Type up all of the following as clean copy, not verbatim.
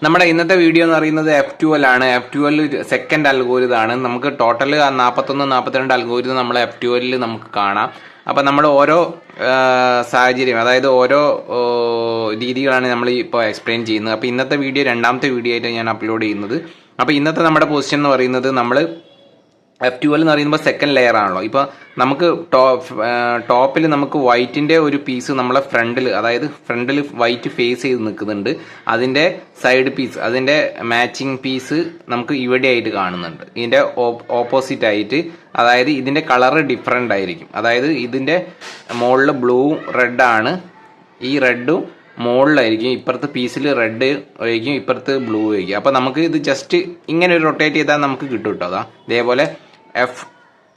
നമ്മുടെ ഇന്നത്തെ വീഡിയോ എന്ന് പറയുന്നത് F12 ആണ്. F12 സെക്കൻഡ് അൽഗോരിതം ആണ്. നമുക്ക് ടോട്ടൽ 41-42 അൽഗോരിതം നമ്മൾ F12 നമുക്ക് കാണാം. അപ്പം നമ്മൾ ഓരോ സാഹചര്യം, അതായത് ഓരോ രീതികളാണ് നമ്മൾ ഇപ്പോൾ എക്സ്പ്ലെയിൻ ചെയ്യുന്നത്. അപ്പോൾ ഇന്നത്തെ വീഡിയോ രണ്ടാമത്തെ വീഡിയോ ആയിട്ട് ഞാൻ അപ്ലോഡ് ചെയ്യുന്നത്. അപ്പോൾ ഇന്നത്തെ നമ്മുടെ പൊസിഷൻ എന്ന് പറയുന്നത് നമ്മൾ F12 എന്ന് പറയുമ്പോൾ സെക്കൻഡ് ലെയർ ആണല്ലോ. ഇപ്പോൾ നമുക്ക് ടോപ്പിൽ നമുക്ക് വൈറ്റിൻ്റെ ഒരു പീസ് നമ്മളെ ഫ്രണ്ടിൽ, അതായത് ഫ്രണ്ടിൽ വൈറ്റ് ഫേസ് ചെയ്ത് നിൽക്കുന്നുണ്ട്. അതിൻ്റെ സൈഡ് പീസ്, അതിൻ്റെ മാച്ചിങ് പീസ് നമുക്ക് ഇവിടെ ആയിട്ട് കാണുന്നുണ്ട്. ഇതിൻ്റെ ഓപ്പോസിറ്റ് ആയിട്ട്, അതായത് ഇതിൻ്റെ കളറ് ഡിഫറെൻ്റ് ആയിരിക്കും. അതായത് ഇതിൻ്റെ മുകളിൽ ബ്ലൂ റെഡാണ്, ഈ റെഡും മുകളിലായിരിക്കും, ഇപ്പുറത്ത് പീസിൽ റെഡ് ആയിരിക്കും, ഇപ്പുറത്ത് ബ്ലൂ ആയിരിക്കും. അപ്പോൾ നമുക്ക് ഇത് ജസ്റ്റ് ഇങ്ങനെ ഒരു റൊട്ടേറ്റ് ചെയ്താൽ നമുക്ക് കിട്ടും കേട്ടോ. അതാ ഇതേപോലെ എഫ്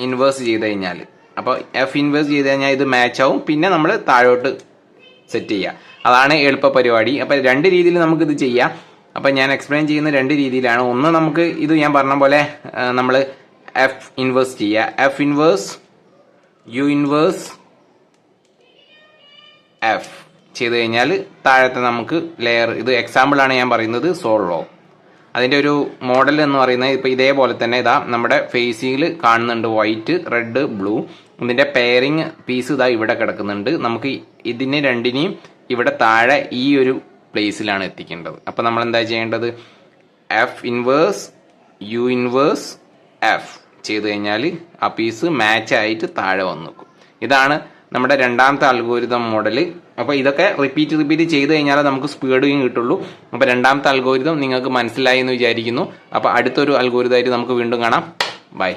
ഇൻവേഴ്സ് ചെയ്ത് കഴിഞ്ഞാൽ, അപ്പോൾ എഫ് ഇൻവേഴ്സ് ചെയ്ത് കഴിഞ്ഞാൽ ഇത് മാച്ച് ആവും. പിന്നെ നമ്മൾ താഴോട്ട് സെറ്റ് ചെയ്യുക, അതാണ് എളുപ്പ പരിപാടി. അപ്പോൾ രണ്ട് രീതിയിൽ നമുക്കിത് ചെയ്യാം. അപ്പോൾ ഞാൻ എക്സ്പ്ലെയിൻ ചെയ്യുന്ന രണ്ട് രീതിയിലാണ്. ഒന്ന്, നമുക്ക് ഇത് ഞാൻ പറഞ്ഞ പോലെ നമ്മൾ എഫ് ഇൻവേഴ്സ് ചെയ്യുക. F inverse U inverse F ചെയ്ത് കഴിഞ്ഞാൽ താഴത്തെ നമുക്ക് ലെയർ, ഇത് എക്സാമ്പിളാണ് ഞാൻ പറയുന്നത്, സോൾവ് ആവും. അതിൻ്റെ ഒരു മോഡൽ എന്ന് പറയുന്നത് ഇപ്പോൾ ഇതേപോലെ തന്നെ ഇതാ നമ്മുടെ ഫേസിൽ കാണുന്നുണ്ട്, വൈറ്റ് റെഡ് ബ്ലൂ. ഇതിൻ്റെ പെയറിങ് പീസ് ഇതാ ഇവിടെ കിടക്കുന്നുണ്ട്. നമുക്ക് ഇതിനെ രണ്ടിനെയും ഇവിടെ താഴെ ഈ ഒരു പ്ലേസിലാണ് എത്തിക്കേണ്ടത്. അപ്പോൾ നമ്മൾ എന്താ ചെയ്യേണ്ടത്, F inverse U inverse F ചെയ്ത് കഴിഞ്ഞാൽ ആ പീസ് മാച്ച് ആയിട്ട് താഴെ വന്നു നിൽക്കും. ഇതാണ് നമ്മുടെ രണ്ടാമത്തെ അൽഗോരിതം മോഡല്. അപ്പോൾ ഇതൊക്കെ റിപ്പീറ്റ് ചെയ്ത് കഴിഞ്ഞാൽ നമുക്ക് സ്പീഡും കിട്ടുള്ളൂ. അപ്പോൾ രണ്ടാമത്തെ അൽഗോരിതം നിങ്ങൾക്ക് മനസ്സിലായി എന്ന് വിചാരിക്കുന്നു. അപ്പോൾ അടുത്തൊരു അൽഗോരിതമായിട്ട് നമുക്ക് വീണ്ടും കാണാം. ബൈ.